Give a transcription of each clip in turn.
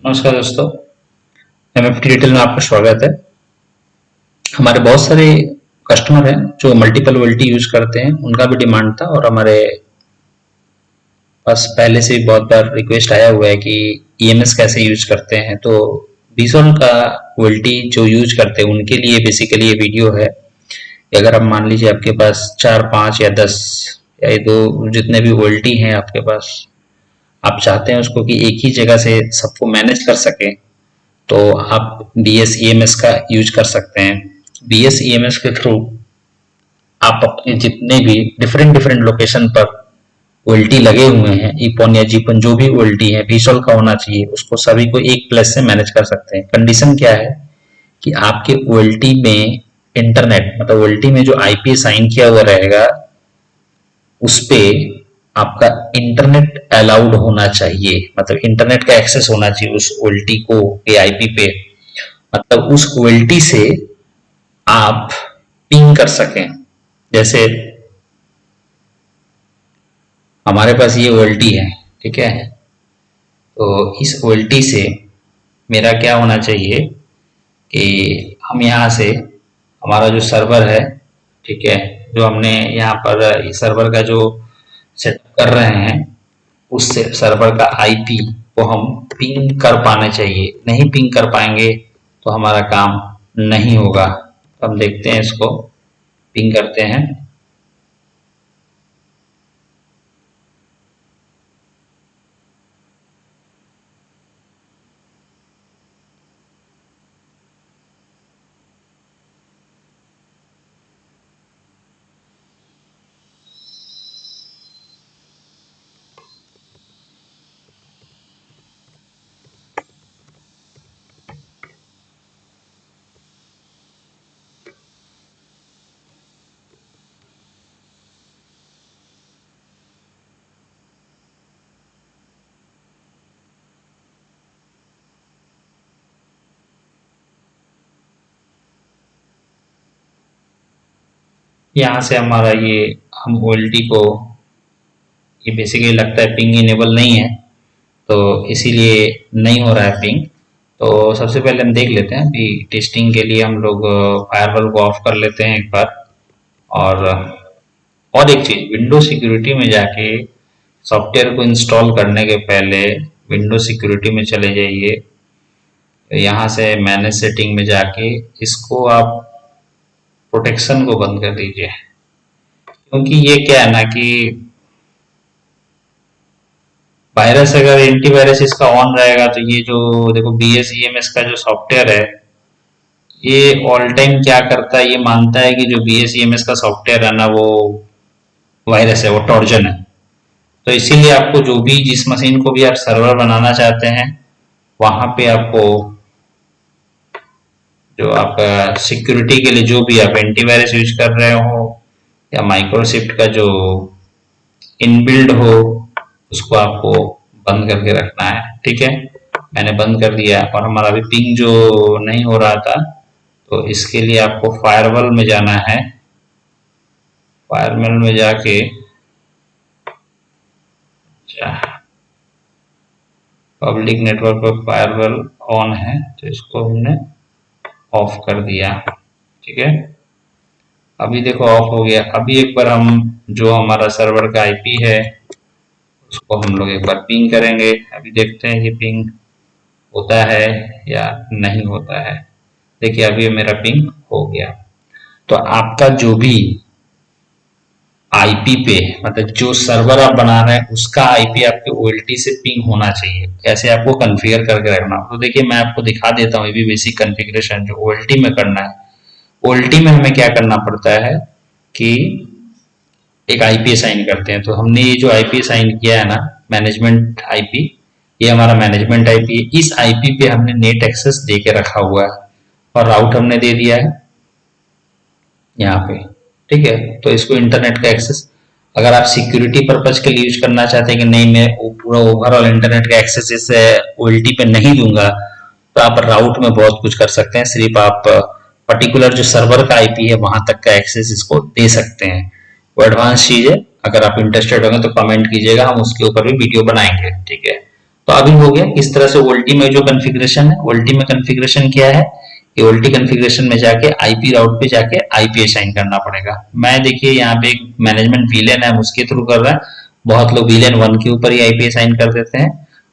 नमस्कार दोस्तों, MFT detail में आपका स्वागत है। हमारे बहुत सारे कस्टमर हैं जो मल्टीपल ओएलटी यूज करते हैं, उनका भी डिमांड था और हमारे पास पहले से ही बहुत बार रिक्वेस्ट आया हुआ है कि ईएमएस कैसे यूज करते हैं। तो बीसॉन का ओएलटी जो यूज करते हैं उनके लिए बेसिकली ये वीडियो है। अगर आप मान लीजिए आपके पास 4, 5 या 10 या ये दो जितने भी ओएलटी हैं आपके पास, आप चाहते हैं उसको कि एक ही जगह से सबको मैनेज कर सकें, तो आप BSEMS का यूज कर सकते हैं। BSEMS के थ्रू आप अपने जितने भी डिफरेंट डिफरेंट लोकेशन पर ओएलटी लगे हुए हैं, ईपॉन या जीपॉन जो भी ओएलटी है बीसॉल का होना चाहिए, उसको सभी को एक प्लेस से मैनेज कर सकते हैं। कंडीशन क्या है कि आपके ओएलटी में इंटरनेट मतलब ओएलटी में जो आईपी असाइन किया हुआ रहेगा उस पे आपका इंटरनेट अलाउड होना चाहिए, मतलब इंटरनेट का एक्सेस होना चाहिए उस ओएलटी को आईपी पे, मतलब उस ओएलटी से आप पिंग कर सकें। जैसे हमारे पास ये ओएलटी है, ठीक है, तो इस ओएलटी से मेरा क्या होना चाहिए कि हम यहाँ से हमारा जो सर्वर है, ठीक है, जो हमने यहाँ पर सर्वर का जो सेटअप कर रहे हैं उस सर्वर का आईपी को हम पिंग कर पाने चाहिए। नहीं पिंग कर पाएंगे तो हमारा काम नहीं होगा। तो हम देखते हैं, इसको पिंग करते हैं। यहाँ से हमारा ये हम ओएलटी को ये बेसिकली लगता है पिंग इनेबल नहीं है, तो इसीलिए नहीं हो रहा है पिंग। तो सबसे पहले हम देख लेते हैं कि टेस्टिंग के लिए हम लोग फायरवॉल को ऑफ कर लेते हैं एक बार। और एक चीज, विंडो सिक्योरिटी में जाके सॉफ्टवेयर को इंस्टॉल करने के पहले विंडो सिक्योरिटी में चले जाइए। यहाँ से मैनेज सेटिंग में जाके इसको आप प्रोटेक्शन को बंद कर दीजिए, क्योंकि ये क्या है ना कि वायरस अगर एंटीवायरस इसका ऑन रहेगा तो ये जो देखो BSEMS का जो सॉफ्टवेयर है ये ऑल टाइम क्या करता है, ये मानता है कि जो BSEMS का सॉफ्टवेयर है ना वो वायरस है, वो ट्रोजन है। तो इसीलिए आपको जो भी जिस मशीन को भी आप सर्वर बनाना चाहते हैं वहां पे आपको जो आपका सिक्योरिटी के लिए जो भी आप एंटीवायरस यूज कर रहे हो या माइक्रोसिफ्ट का जो इनबिल्ड हो उसको आपको बंद करके रखना है। ठीक है, मैंने बंद कर दिया। और हमारा भी पिंग जो नहीं हो रहा था, तो इसके लिए आपको फायरवॉल में जाना है। फायरवॉल में जाके पब्लिक नेटवर्क पर फायरवॉल ऑन है तो इसको हमने ऑफ कर दिया। ठीक है, अभी देखो ऑफ हो गया। अभी एक बार हम जो हमारा सर्वर का आईपी है उसको हम लोग एक बार पिंग करेंगे। अभी देखते हैं कि पिंग होता है या नहीं होता है। देखिए अभी मेरा पिंग हो गया। तो आपका जो भी आईपी पे मतलब जो सर्वर आप बना रहे हैं उसका आईपी आपके ओएलटी से पिंग होना चाहिए। ऐसे आपको कॉन्फ़िगर करके रखना। तो देखिए मैं आपको दिखा देता हूँ ये भी बेसिक कॉन्फ़िगरेशन जो ओएलटी में करना है। ओएलटी में हमें क्या करना पड़ता है कि एक आईपी असाइन करते हैं। तो हमने ये जो आईपी असाइन किया है ना, मैनेजमेंट आईपी, ये हमारा मैनेजमेंट आईपी है। इस आईपी पे हमने नेट एक्सेस दे के रखा हुआ है और राउट हमने दे दिया है यहाँ पे। ठीक है, तो इसको इंटरनेट का एक्सेस अगर आप सिक्योरिटी पर्पज के लिए यूज करना चाहते हैं कि नहीं मैं पूरा ओवरऑल इंटरनेट का एक्सेस इस ओएलटी पे नहीं दूंगा, तो आप राउट में बहुत कुछ कर सकते हैं। सिर्फ आप पर्टिकुलर जो सर्वर का आईपी है वहां तक का एक्सेस इसको दे सकते हैं। वो एडवांस चीज है, अगर आप इंटरेस्टेड होंगे तो कमेंट कीजिएगा, हम उसके ऊपर भी वीडियो बनाएंगे। ठीक है, तो अभी हो गया। इस तरह से ओल्टी में जो कॉन्फ़िगरेशन है, ओल्टी में कॉन्फ़िगरेशन क्या है, ये ओल्टी कॉन्फ़िगरेशन में जाके आईपी राउट पे जाके आईपी असाइन करना पड़ेगा। मैं देखिए यहाँ पे एक मैनेजमेंट वीलन है, उसके थ्रू कर रहा है। बहुत लोग वीलन 1 के ऊपर ही आईपी असाइन कर देते हैं।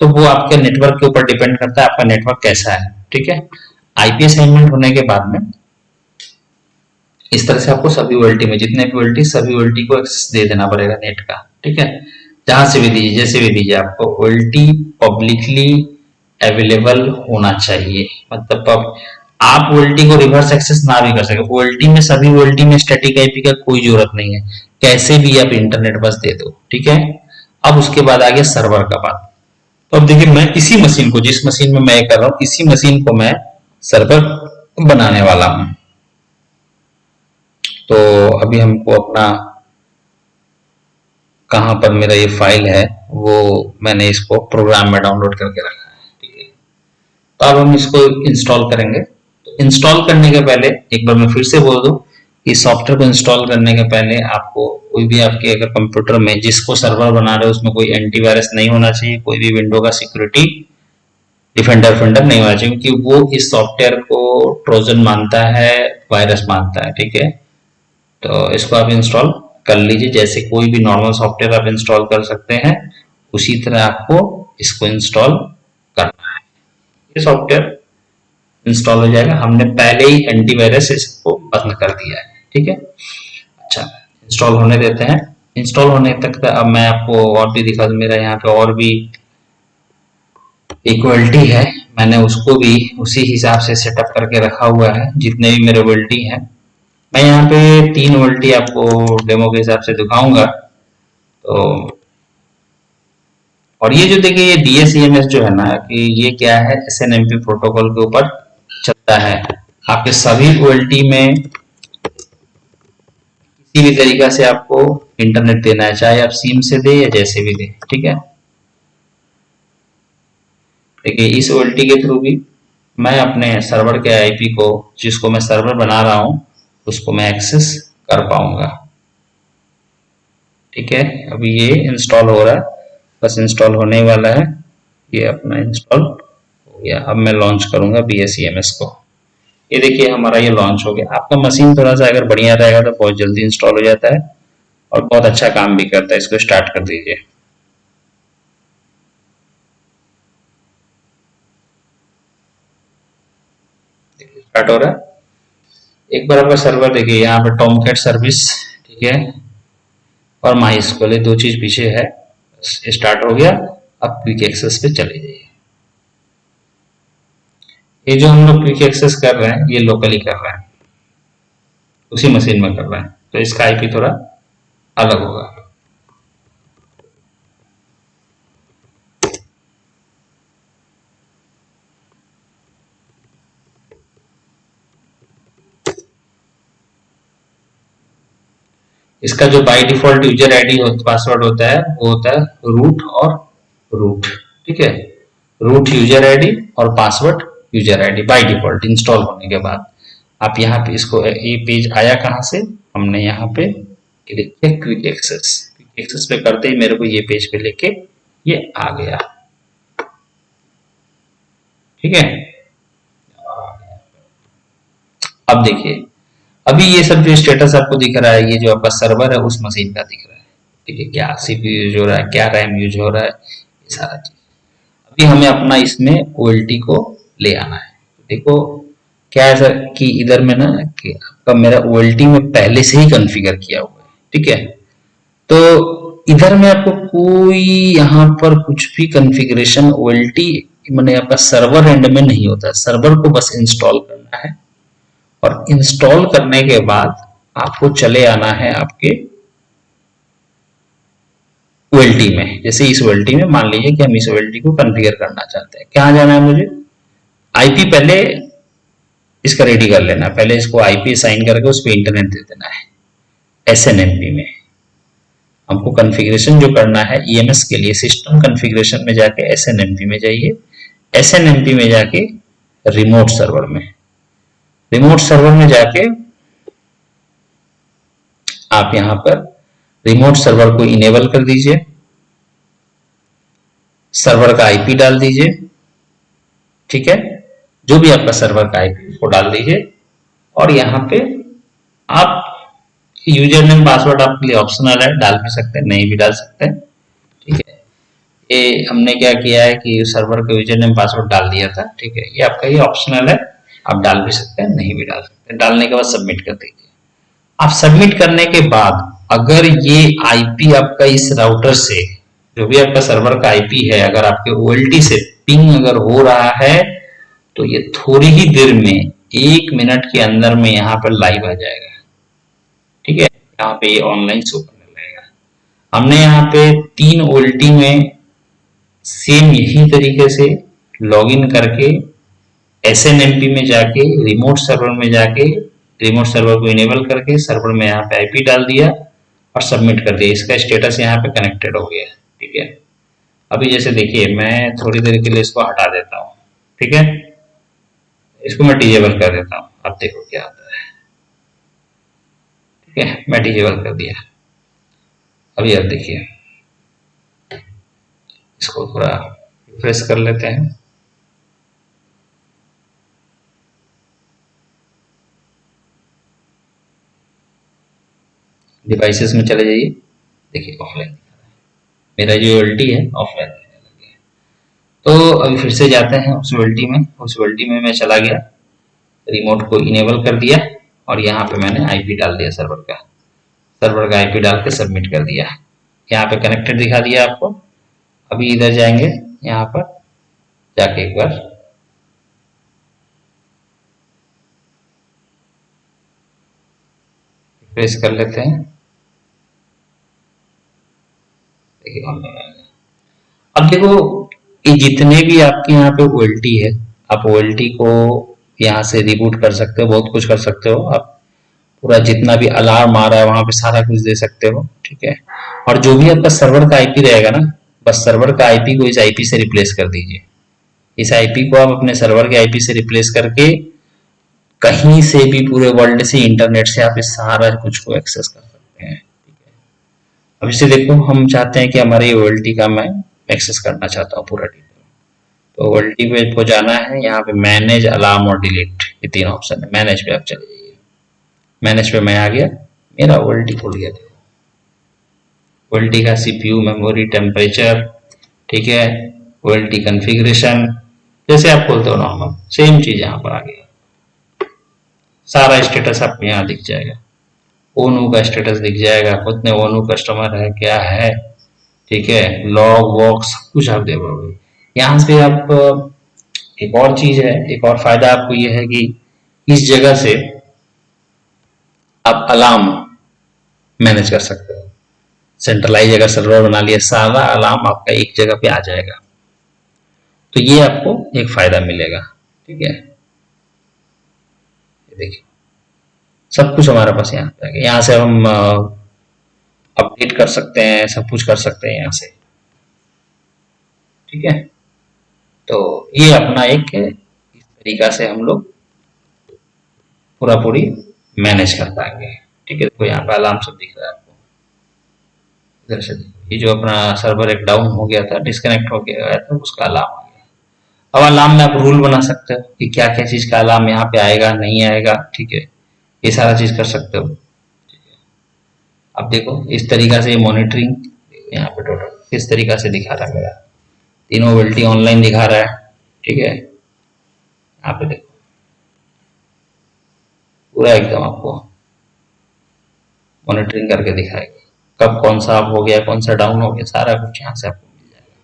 तो वो आपके नेटवर्क के ऊपर डिपेंड करता है, आपका नेटवर्क कैसा है। ठीक है, आईपी असाइनमेंट होने के बाद में इस तरह से आपको सभी ओएलटी में जितने भी ओएलटी, सभी ओएलटी को एक्सेस दे देना पड़ेगा नेट का। ठीक है, जहां से भी दीजिए, जैसे भी दीजिए, आपको ओएलटी पब्लिकली अवेलेबल होना चाहिए। मतलब आप ओएलटी को रिवर्स एक्सेस ना भी कर सके, ओएलटी में, सभी ओएलटी में स्टैटिक आईपी का कोई जरूरत नहीं है, कैसे भी आप इंटरनेट बस दे दो। ठीक है, अब उसके बाद आ गया सर्वर का बात। तो अब देखिए, मैं इसी मशीन को, जिस मशीन में मैं कर रहा हूँ, इसी मशीन को मैं सर्वर बनाने वाला हूँ। तो अभी हमको अपना, कहाँ पर मेरा ये फाइल है, वो मैंने इसको प्रोग्राम में डाउनलोड करके रखा है। ठीक है, तो अब हम इसको इंस्टॉल करेंगे। तो इंस्टॉल करने के पहले एक बार मैं फिर से बोल दूं, इस सॉफ्टवेयर को इंस्टॉल करने के पहले आपको कोई भी, आपके अगर कंप्यूटर में जिसको सर्वर बना रहे हो उसमें कोई एंटीवायरस नहीं होना चाहिए, कोई भी विंडो का सिक्योरिटी डिफेंडर फिंडर नहीं होना चाहिए, क्योंकि वो इस सॉफ्टवेयर को ट्रोजन मानता है, वायरस मानता है। ठीक है, तो इसको आप इंस्टॉल कर लीजिए, जैसे कोई भी नॉर्मल सॉफ्टवेयर आप इंस्टॉल कर सकते हैं, उसी तरह आपको इसको इंस्टॉल करना है। ये सॉफ्टवेयर इंस्टॉल हो जाएगा, हमने पहले ही एंटीवायरस इसको बंद कर दिया है। ठीक है, अच्छा, इंस्टॉल होने देते हैं। इंस्टॉल होने तक अब मैं आपको और भी दिखा दूं, मेरा यहाँ पे और भी इक्वलिटी है, मैंने उसको भी उसी हिसाब से सेटअप करके रखा हुआ है, जितने भी मेरे वोल्टी हैं। मैं यहाँ पे 3 वोल्टी आपको डेमो के हिसाब से दिखाऊंगा। तो और ये जो देखिए, ये DSCMS जो है ना, कि ये क्या है, SNMP प्रोटोकॉल के ऊपर चलता है। आपके सभी OLT में किसी भी तरीका से आपको इंटरनेट देना है, चाहे आप सिम से दे या जैसे भी दे। ठीक है, देखिए इस OLT के थ्रू भी मैं अपने सर्वर के आईपी को, जिसको मैं सर्वर बना रहा हूं, उसको मैं एक्सेस कर पाऊंगा। ठीक है, अभी ये इंस्टॉल हो रहा है, बस इंस्टॉल होने वाला है। ये अपना इंस्टॉल हो गया। अब मैं लॉन्च करूंगा BSEMS को। ये देखिए हमारा ये लॉन्च हो गया। आपका मशीन थोड़ा सा अगर बढ़िया रहेगा तो बहुत जल्दी इंस्टॉल हो जाता है और बहुत अच्छा काम भी करता है। इसको स्टार्ट कर दीजिए। स्टार्ट हो रहा है। एक बार आपका सर्वर देखिए, यहाँ पे टॉमकैट सर्विस, ठीक है, और माई स्कूल, ये 2 चीज पीछे है। स्टार्ट हो गया। अब क्विक एक्सेस पे चले जाइए। ये जो हम लोग क्विक एक्सेस कर रहे हैं, ये लोकली कर रहे हैं, उसी मशीन में कर रहे हैं, तो इसका आईपी थोड़ा अलग होगा। इसका जो by default user ID password होता है, वो होता है रूट और रूट। ठीक है, रूट यूजर आईडी और password user ID by default install होने के बाद। आप यहाँ पे इसको, ये पेज आया कहाँ से, हमने यहाँ पे क्लिक किया क्विक एक्सेस। क्विक एक्सेस पे करते ही मेरे को ये पेज पे लेके ये आ गया। ठीक है, अब देखिए, अभी ये सब जो स्टेटस आपको दिख रहा है, ये जो आपका सर्वर है उस मशीन का दिख रहा है। ठीक है, क्या CPU यूज हो रहा है, क्या रैम यूज हो रहा है, ये सारा चीज। अभी हमें अपना इसमें OLT को ले आना है। देखो क्या है सर, कि इधर में ना, कि आपका मेरा OLT में पहले से ही कॉन्फ़िगर किया हुआ है। ठीक है, तो इधर में आपको कोई यहाँ पर कुछ भी कॉन्फ़िगरेशन OLT मैंने आपका सर्वर एंड में नहीं होता। सर्वर को बस इंस्टॉल करना है और इंस्टॉल करने के बाद आपको चले आना है आपके OLT में। जैसे इस OLT में मान लीजिए कि हम इस OLT को कॉन्फ़िगर करना चाहते हैं, कहाँ जाना है मुझे, आईपी पहले इसका रेडी कर लेना है, पहले इसको आईपी असाइन करके उस पर इंटरनेट दे देना है। SNMP में हमको कॉन्फ़िगरेशन जो करना है EMS के लिए, सिस्टम कॉन्फ़िगरेशन में जाके SNMP में जाइए। SNMP में जाके रिमोट सर्वर में, रिमोट सर्वर में जाके आप यहां पर रिमोट सर्वर को इनेबल कर दीजिए। सर्वर का आईपी डाल दीजिए, ठीक है, जो भी आपका सर्वर का आईपी उसको डाल दीजिए। और यहाँ पे आप यूजर नेम पासवर्ड आपके लिए ऑप्शनल है, डाल भी सकते हैं, नहीं भी डाल सकते हैं, ठीक है। ये हमने क्या किया है कि सर्वर का यूजर नेम पासवर्ड डाल दिया था, ठीक है। ये आपका ये ऑप्शनल है, आप डाल भी सकते हैं, नहीं भी डाल सकते हैं। डालने के बाद सबमिट कर दीजिए। आप सबमिट करने के बाद अगर ये आईपी आपका इस राउटर से, जो भी आपका सर्वर का आईपी है, अगर आपके ओएलटी से पिंग अगर हो रहा है तो ये थोड़ी ही देर में 1 मिनट के अंदर में यहाँ पर लाइव आ जाएगा, ठीक है। यहाँ पे ये ऑनलाइन शो करने लगेगा। हमने यहाँ पे 3 ओएलटी में सेम यही तरीके से लॉगिन करके एसएनएमपी में जाके रिमोट सर्वर में जाके रिमोट सर्वर को इनेबल करके सर्वर में यहाँ पे आईपी डाल दिया और सबमिट कर दिया। इसका स्टेटस यहाँ पे कनेक्टेड हो गया, ठीक है। अभी जैसे देखिए मैं थोड़ी देर के लिए इसको हटा देता हूँ, ठीक है, इसको मैं डिजेबल कर देता हूँ। अब देखो क्या आता है, ठीक है, मैं डिजेबल कर दिया। अभी अब देखिए, इसको थोड़ा रिफ्रेश कर लेते हैं। डिवाइसेस में चले जाइए, देखिए ऑफलाइन दिखा रहा है, मेरा जो ओएलटी है ऑफलाइन दिखने लग गया। तो अभी फिर से जाते हैं उस ओएलटी में। उस ओएलटी में मैं चला गया, रिमोट को इनेबल कर दिया और यहाँ पे मैंने आईपी डाल दिया सर्वर का आईपी डाल के सबमिट कर दिया। यहाँ पे कनेक्टेड दिखा दिया आपको। अभी इधर जाएंगे, यहाँ पर जाके एक बार रिफ्रेश कर लेते हैं, देखिए ऑनलाइन आ गया। अब देखो ये जितने भी आपके यहाँ पे ओएलटी है, आप ओएलटी को यहाँ से रिबूट कर सकते हो, बहुत कुछ कर सकते हो आप। पूरा जितना भी अलार्म आ रहा है वहां पे सारा कुछ दे सकते हो, ठीक है। और जो भी आपका सर्वर का आईपी रहेगा ना, बस सर्वर का आईपी को इस आईपी से रिप्लेस कर दीजिए। इस आईपी को आप अपने सर्वर के आईपी से रिप्लेस करके कहीं से भी पूरे वर्ल्ड से इंटरनेट से आप इस सारा कुछ को एक्सेस कर सकते हैं, ठीक है। अब इसे देखो, हम चाहते हैं कि हमारे ओएलटी का मैं एक्सेस करना चाहता हूँ पूरा डिटेल। तो ओएलटी पे को जाना है, यहाँ पे मैनेज अलार्म और डिलीट, ये 3 ऑप्शन है। मैनेज पे आप चले जाइए। मैनेज पे मैं आ गया, मेरा ओएलटी खुल गया। देखो ओएलटी का सीपीयू, मेमोरी, टेम्परेचर, ठीक है, ओएलटी कॉन्फ़िगरेशन, जैसे आप खोलते हो नॉर्मल सेम चीज यहाँ पर आ गया। सारा स्टेटस आपको यहाँ दिख जाएगा। ओनू का स्टेटस दिख जाएगा, कितने ओनू कस्टमर है, क्या है, ठीक है, लॉग वॉग सब कुछ आप देख पाओगे। यहाँ से आप एक और चीज है, एक और फायदा आपको ये है कि इस जगह से आप अलार्म मैनेज कर सकते हो। सेंट्रलाइज अगर सर्वर बना लिया, सारा अलार्म आपका एक जगह पे आ जाएगा। तो ये आपको एक फायदा मिलेगा, ठीक है। देखिए सब कुछ हमारे पास यहाँ पे आ गया। यहाँ से हम अपडेट कर सकते हैं, सब कुछ कर सकते हैं यहाँ से, ठीक है। तो ये अपना एक इस तरीका से हम लोग पूरी मैनेज कर पाएंगे, ठीक है। तो यहाँ पे अलार्म सब दिख रहा है आपको इधर से। ये जो अपना सर्वर एक डाउन हो गया था, डिस्कनेक्ट हो गया था, उसका अलार्म आ गया। अब अलार्म में आप रूल बना सकते हो कि क्या क्या चीज का अलार्म यहाँ पे आएगा, नहीं आएगा, ठीक है। ये सारा चीज कर सकते हो, ठीक है। अब देखो इस तरीका से मॉनिटरिंग यहाँ पे टोटल किस तरीका से दिखा रहा है, मेरा तीनों ओएलटी ऑनलाइन दिखा रहा है, ठीक है। यहाँ पे देखो पूरा एकदम आपको मॉनिटरिंग करके दिखाएगा, कब कौन सा अप हो गया, कौन सा डाउन हो गया, सारा कुछ यहाँ से आपको मिल जाएगा।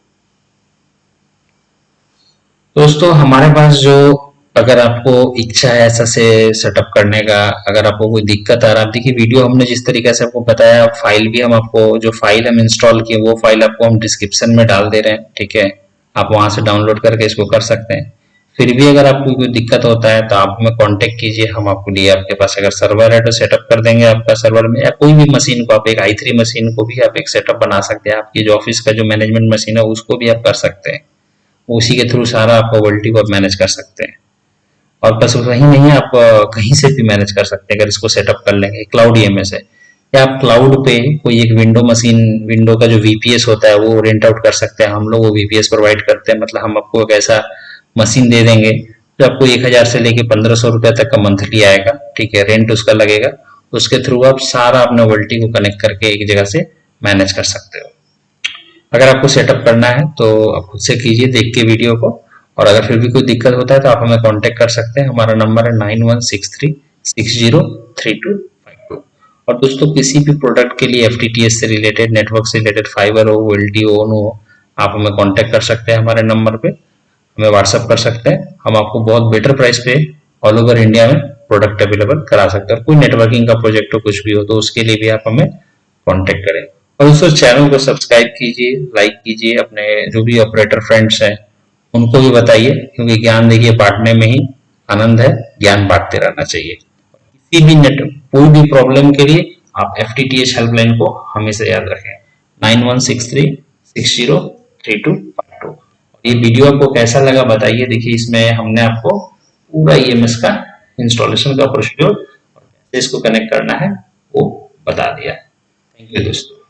दोस्तों हमारे पास जो, अगर आपको इच्छा है ऐसा से सेटअप करने का, अगर आपको कोई दिक्कत आ रहा है, आप देखिए वीडियो हमने जिस तरीके से आपको बताया, फाइल भी हम आपको, जो फाइल हम इंस्टॉल किए वो फाइल आपको हम डिस्क्रिप्शन में डाल दे रहे हैं, ठीक है। आप वहां से डाउनलोड करके इसको कर सकते हैं। फिर भी अगर आपको कोई दिक्कत होता है तो आप हमें कांटेक्ट कीजिए, हम आपको लिए आपके पास अगर सर्वर है तो सेटअप कर देंगे आपका सर्वर में, या कोई भी मशीन को आप एक i3 मशीन को भी आप एक सेटअप बना सकते हैं। आपकी जो ऑफिस का जो मैनेजमेंट मशीन है उसको भी आप कर सकते हैं, उसी के थ्रू सारा आपका ओएलटी को आप मैनेज कर सकते हैं। और बस वही नहीं है, आप कहीं से भी मैनेज कर सकते हैं अगर इसको सेटअप कर लेंगे। क्लाउड ईएमएस है, या आप क्लाउड पे कोई एक विंडो मशीन, विंडो का जो वीपीएस होता है वो रेंट आउट कर सकते हैं। हम लोग वो वीपीएस प्रोवाइड करते हैं, मतलब हम आपको एक ऐसा मशीन दे देंगे जो आपको 1000 से लेके 1500 रुपए तक का मंथली आएगा, ठीक है, रेंट उसका लगेगा। उसके थ्रू आप सारा अपने वोल्टी को कनेक्ट करके एक जगह से मैनेज कर सकते हो। अगर आपको सेटअप करना है तो आप खुद से कीजिए देख के वीडियो को, और अगर फिर भी कोई दिक्कत होता है तो आप हमें कांटेक्ट कर सकते हैं। हमारा नंबर है 9163603252। और दोस्तों किसी भी प्रोडक्ट के लिए एफटीटीएस से रिलेटेड, नेटवर्क से रिलेटेड, फाइबर हो, वोल्टी हो, ओनो हो, आप हमें कांटेक्ट कर सकते हैं हमारे नंबर पे, हमें व्हाट्सअप कर सकते हैं। हम आपको बहुत बेटर प्राइस पे ऑल ओवर इंडिया में प्रोडक्ट अवेलेबल करा सकते हैं। कोई नेटवर्किंग का प्रोजेक्ट हो, कुछ भी हो, तो उसके लिए भी आप हमें कांटेक्ट करें। और दोस्तों चैनल को सब्सक्राइब कीजिए, लाइक कीजिए, अपने जो भी ऑपरेटर फ्रेंड्स हैं उनको भी बताइए, क्योंकि ज्ञान देखिए बांटने में ही आनंद है, ज्ञान बांटते रहना चाहिए। किसी भी नेट, कोई भी प्रॉब्लम के लिए आप एफटीटीएच हेल्पलाइन को हमेशा याद रखें, 9163603252। ये वीडियो आपको कैसा लगा बताइए। देखिए इसमें हमने आपको पूरा ईएमएस का इंस्टॉलेशन का प्रोसीड्योर और कैसे इसको कनेक्ट करना है वो बता दिया। थैंक यू दोस्तों।